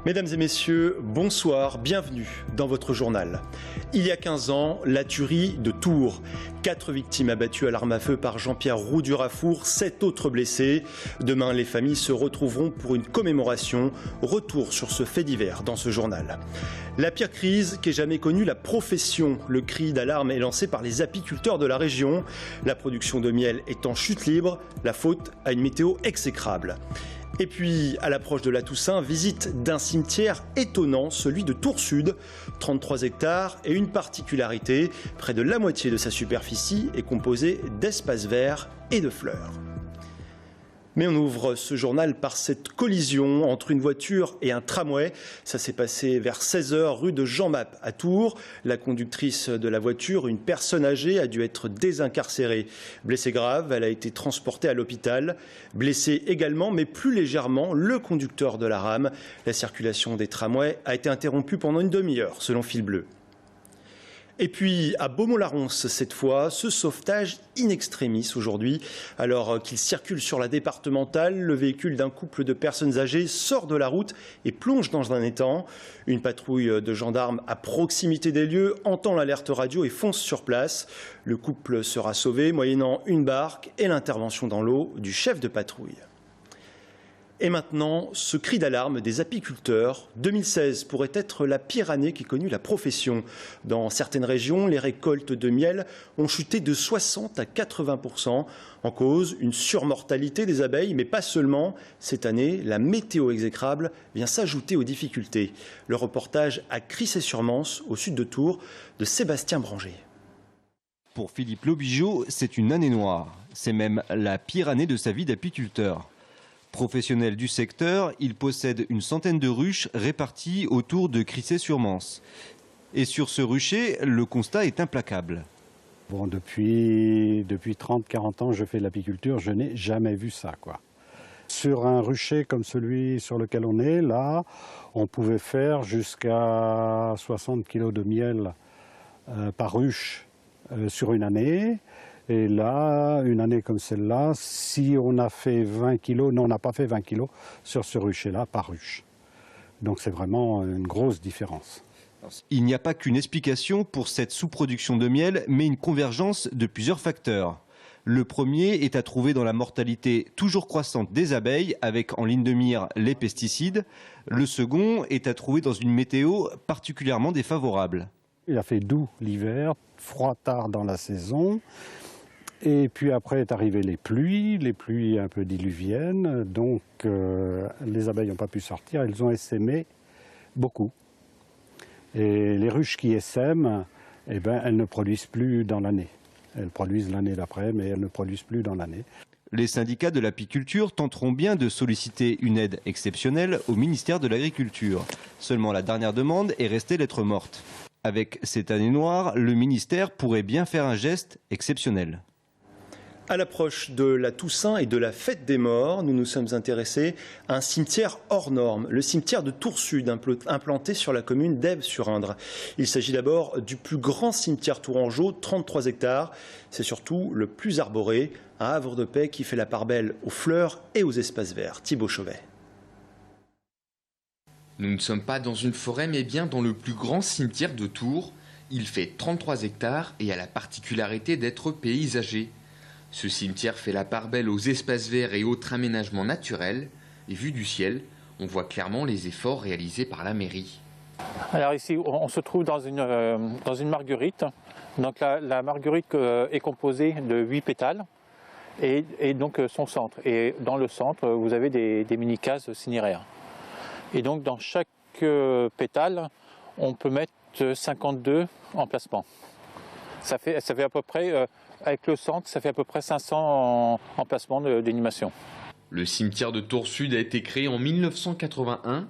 Mesdames et messieurs, bonsoir, bienvenue dans votre journal. Il y a 15 ans, la tuerie de Tours. 4 victimes abattues à l'arme à feu par Jean-Pierre Roux du Rafour, 7 autres blessés. Demain, les familles se retrouveront pour une commémoration. Retour sur ce fait divers dans ce journal. La pire crise qu'ait jamais connue la profession. Le cri d'alarme est lancé par les apiculteurs de la région. La production de miel est en chute libre, la faute à une météo exécrable. Et puis, à l'approche de la Toussaint, visite d'un cimetière étonnant, celui de Tours Sud. 33 hectares et une particularité, près de la moitié de sa superficie est composée d'espaces verts et de fleurs. Mais on ouvre ce journal par cette collision entre une voiture et un tramway. Ça s'est passé vers 16h rue de Jean Mappe à Tours. La conductrice de la voiture, une personne âgée, a dû être désincarcérée. Blessée grave, elle a été transportée à l'hôpital. Blessé également, mais plus légèrement, le conducteur de la rame. La circulation des tramways a été interrompue pendant une demi-heure, selon Fil Bleu. Et puis à Beaumont-la-Ronce cette fois, ce sauvetage in extremis aujourd'hui. Alors qu'il circule sur la départementale, le véhicule d'un couple de personnes âgées sort de la route et plonge dans un étang. Une patrouille de gendarmes à proximité des lieux entend l'alerte radio et fonce sur place. Le couple sera sauvé moyennant une barque et l'intervention dans l'eau du chef de patrouille. Et maintenant, ce cri d'alarme des apiculteurs. 2016 pourrait être la pire année qu'ait connue la profession. Dans certaines régions, les récoltes de miel ont chuté de 60 à 80%. En cause, une surmortalité des abeilles, mais pas seulement. Cette année, la météo exécrable vient s'ajouter aux difficultés. Le reportage à Crissey-sur-Mance, au sud de Tours, de Sébastien Branger. Pour Philippe Lobigeau, c'est une année noire. C'est même la pire année de sa vie d'apiculteur. Professionnel du secteur, il possède une centaine de ruches réparties autour de Crissey-sur-Mance. Et sur ce rucher, le constat est implacable. Bon, depuis 30-40 ans, je fais de l'apiculture, je n'ai jamais vu ça, quoi. Sur un rucher comme celui sur lequel on est, là, on pouvait faire jusqu'à 60 kg de miel par ruche sur une année. Et là, une année comme celle-là, si on a fait 20 kilos, non, on n'a pas fait 20 kilos sur ce rucher-là par ruche. Donc c'est vraiment une grosse différence. Il n'y a pas qu'une explication pour cette sous-production de miel, mais une convergence de plusieurs facteurs. Le premier est à trouver dans la mortalité toujours croissante des abeilles, avec en ligne de mire les pesticides. Le second est à trouver dans une météo particulièrement défavorable. Il a fait doux l'hiver, froid tard dans la saison. Et puis après est arrivé les pluies un peu diluviennes, donc les abeilles n'ont pas pu sortir, elles ont essaimé beaucoup. Et les ruches qui essaiment, eh ben, elles ne produisent plus dans l'année. Elles produisent l'année d'après, mais elles ne produisent plus dans l'année. Les syndicats de l'apiculture tenteront bien de solliciter une aide exceptionnelle au ministère de l'Agriculture. Seulement la dernière demande est restée lettre morte. Avec cette année noire, le ministère pourrait bien faire un geste exceptionnel. À l'approche de la Toussaint et de la fête des morts, nous nous sommes intéressés à un cimetière hors norme, le cimetière de Tours Sud, implanté sur la commune d'Èves-sur-Indre. Il s'agit d'abord du plus grand cimetière tourangeau, 33 hectares. C'est surtout le plus arboré, un havre de paix qui fait la part belle aux fleurs et aux espaces verts. Thibaut Chauvet. Nous ne sommes pas dans une forêt, mais bien dans le plus grand cimetière de Tours. Il fait 33 hectares et a la particularité d'être paysager. Ce cimetière fait la part belle aux espaces verts et autres aménagements naturels. Et vu du ciel, on voit clairement les efforts réalisés par la mairie. Alors ici, on se trouve dans une marguerite. Donc la marguerite est composée de 8 pétales et donc son centre. Et dans le centre, vous avez des mini-cases cinéraires. Et donc dans chaque pétale, on peut mettre 52 emplacements. Ça fait à peu près... Avec le centre, ça fait à peu près 500 emplacements d'animation. Le cimetière de Tours Sud a été créé en 1981,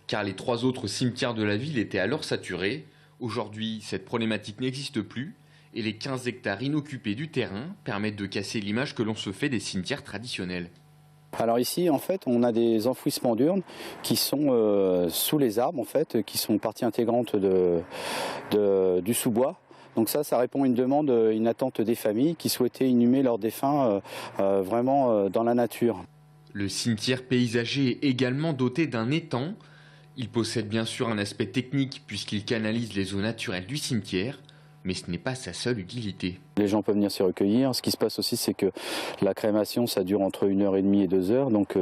car les 3 autres cimetières de la ville étaient alors saturés. Aujourd'hui, cette problématique n'existe plus, et les 15 hectares inoccupés du terrain permettent de casser l'image que l'on se fait des cimetières traditionnels. Alors ici, en fait, on a des enfouissements d'urnes qui sont sous les arbres, en fait, qui sont partie intégrante du sous-bois. Donc ça répond à une demande, une attente des familles qui souhaitaient inhumer leurs défunts vraiment dans la nature. Le cimetière paysager est également doté d'un étang Il possède bien sûr un aspect technique puisqu'il canalise les eaux naturelles du cimetière, mais ce n'est pas sa seule utilité. Les gens peuvent venir s'y recueillir. Ce qui se passe aussi, c'est que la crémation, ça dure entre 1h30 et 2h. Donc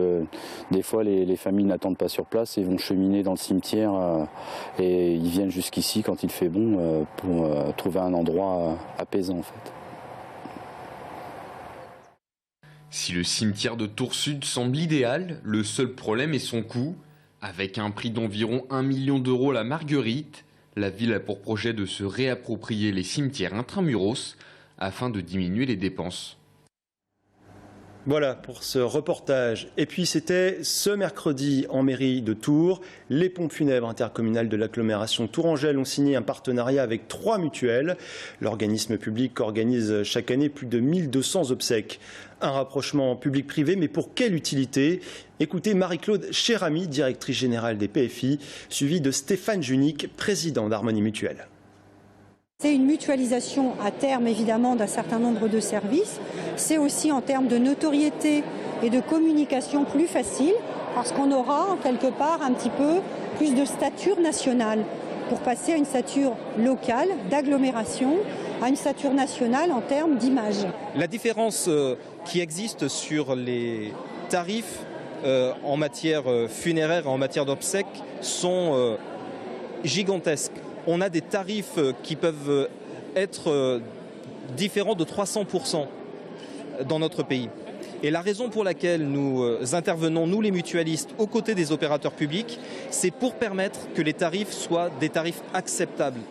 des fois, les familles n'attendent pas sur place et vont cheminer dans le cimetière et ils viennent jusqu'ici quand il fait bon pour trouver un endroit apaisant en fait. Si le cimetière de Tours Sud semble idéal, le seul problème est son coût. Avec un prix d'environ 1 million d'euros la Marguerite, la ville a pour projet de se réapproprier les cimetières intramuros afin de diminuer les dépenses. Voilà pour ce reportage. Et puis c'était ce mercredi en mairie de Tours. Les pompes funèbres intercommunales de l'agglomération Tourangelle ont signé un partenariat avec 3 mutuelles. L'organisme public organise chaque année plus de 1200 obsèques. Un rapprochement public-privé, mais pour quelle utilité? Écoutez Marie-Claude Chéramy, directrice générale des PFI, suivie de Stéphane Junique, président d'Harmonie Mutuelle. C'est une mutualisation à terme évidemment d'un certain nombre de services. C'est aussi en termes de notoriété et de communication plus facile parce qu'on aura quelque part un petit peu plus de stature nationale pour passer à une stature locale, d'agglomération, à une stature nationale en termes d'image. La différence qui existe sur les tarifs en matière funéraire et en matière d'obsèques sont gigantesques. On a des tarifs qui peuvent être différents de 300% dans notre pays. Et la raison pour laquelle nous intervenons, nous les mutualistes, aux côtés des opérateurs publics, c'est pour permettre que les tarifs soient des tarifs acceptables.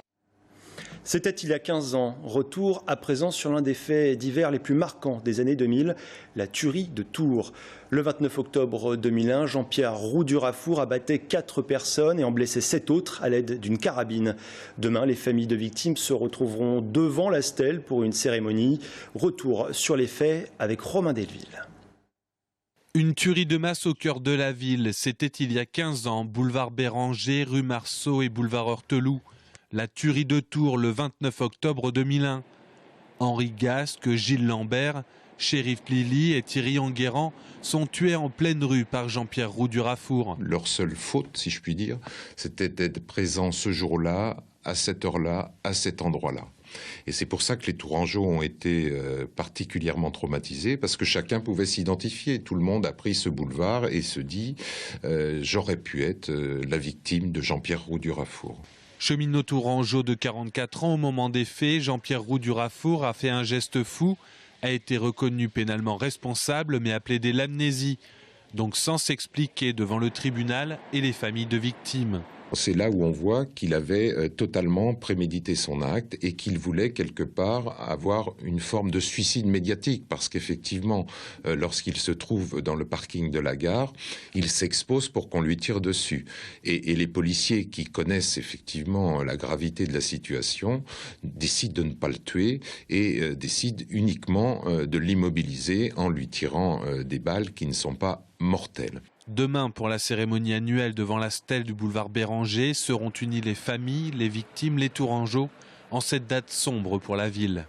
C'était il y a 15 ans. Retour à présent sur l'un des faits divers les plus marquants des années 2000, la tuerie de Tours. Le 29 octobre 2001, Jean-Pierre Roux du Rafour abattait 4 personnes et en blessait 7 autres à l'aide d'une carabine. Demain, les familles de victimes se retrouveront devant la stèle pour une cérémonie. Retour sur les faits avec Romain Delville. Une tuerie de masse au cœur de la ville. C'était il y a 15 ans, boulevard Béranger, rue Marceau et boulevard Heurteloup. La tuerie de Tours le 29 octobre 2001. Henri Gasque, Gilles Lambert, Shérif Lili et Thierry Enguerrand sont tués en pleine rue par Jean-Pierre Roux du Rafour. Leur seule faute, si je puis dire, c'était d'être présent ce jour-là, à cette heure-là, à cet endroit-là. Et c'est pour ça que les Tourangeaux ont été particulièrement traumatisés, parce que chacun pouvait s'identifier. Tout le monde a pris ce boulevard et se dit j'aurais pu être la victime de Jean-Pierre Roux du Rafour. Cheminot tourangeau de 44 ans au moment des faits, Jean-Pierre Roux du Rafour a fait un geste fou, a été reconnu pénalement responsable mais a plaidé l'amnésie, donc sans s'expliquer devant le tribunal et les familles de victimes. C'est là où on voit qu'il avait totalement prémédité son acte et qu'il voulait quelque part avoir une forme de suicide médiatique, parce qu'effectivement, lorsqu'il se trouve dans le parking de la gare, il s'expose pour qu'on lui tire dessus. Et les policiers qui connaissent effectivement la gravité de la situation décident de ne pas le tuer et décident uniquement de l'immobiliser en lui tirant des balles qui ne sont pas mortelles. Demain, pour la cérémonie annuelle devant la stèle du boulevard Béranger, seront unies les familles, les victimes, les Tourangeaux, en cette date sombre pour la ville.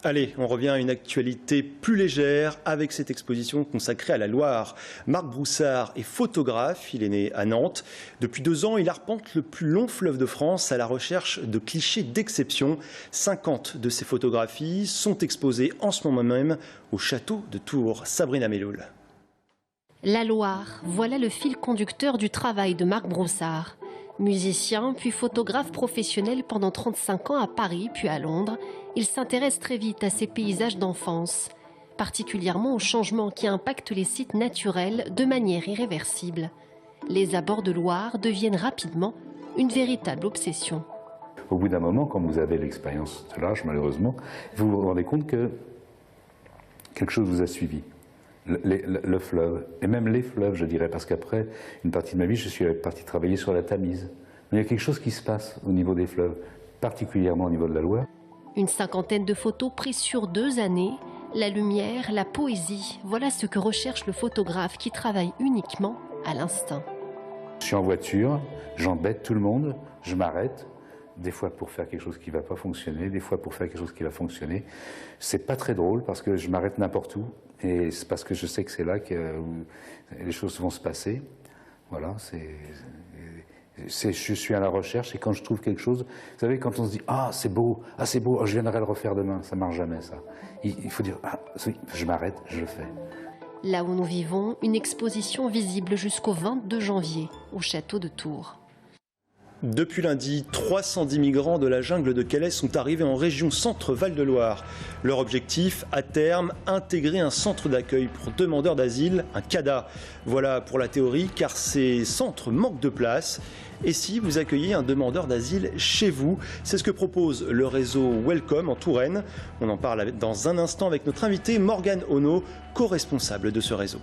Allez, on revient à une actualité plus légère avec cette exposition consacrée à la Loire. Marc Broussard est photographe, il est né à Nantes. Depuis 2 ans, il arpente le plus long fleuve de France à la recherche de clichés d'exception. 50 de ses photographies sont exposées en ce moment même au château de Tours. Sabrina Melloul. La Loire, voilà le fil conducteur du travail de Marc Broussard. Musicien, puis photographe professionnel pendant 35 ans à Paris, puis à Londres, il s'intéresse très vite à ces paysages d'enfance, particulièrement aux changements qui impactent les sites naturels de manière irréversible. Les abords de Loire deviennent rapidement une véritable obsession. Au bout d'un moment, quand vous avez l'expérience de l'âge, malheureusement, vous vous rendez compte que quelque chose vous a suivi. Le fleuve, et même les fleuves, je dirais, parce qu'après une partie de ma vie, je suis parti travailler sur la Tamise. Mais il y a quelque chose qui se passe au niveau des fleuves, particulièrement au niveau de la Loire. Une 50aine de photos prises sur 2 années, la lumière, la poésie, voilà ce que recherche le photographe qui travaille uniquement à l'instinct. Je suis en voiture, j'embête tout le monde, je m'arrête, des fois pour faire quelque chose qui ne va pas fonctionner, des fois pour faire quelque chose qui va fonctionner. C'est pas très drôle parce que je m'arrête n'importe où et c'est parce que je sais que c'est là que les choses vont se passer. Voilà, je suis à la recherche et quand je trouve quelque chose, vous savez, quand on se dit « Ah, c'est beau, je viendrai le refaire demain », ça ne marche jamais, ça. Il faut dire « Ah, oui, je m'arrête, je le fais ». Là où nous vivons, une exposition visible jusqu'au 22 janvier au château de Tours. Depuis lundi, 310 migrants de la jungle de Calais sont arrivés en région Centre-Val de Loire. Leur objectif, à terme, intégrer un centre d'accueil pour demandeurs d'asile, un CADA. Voilà pour la théorie, car ces centres manquent de place. Et si vous accueillez un demandeur d'asile chez vous, c'est ce que propose le réseau Welcome en Touraine. On en parle dans un instant avec notre invité Morgane Ono, co-responsable de ce réseau.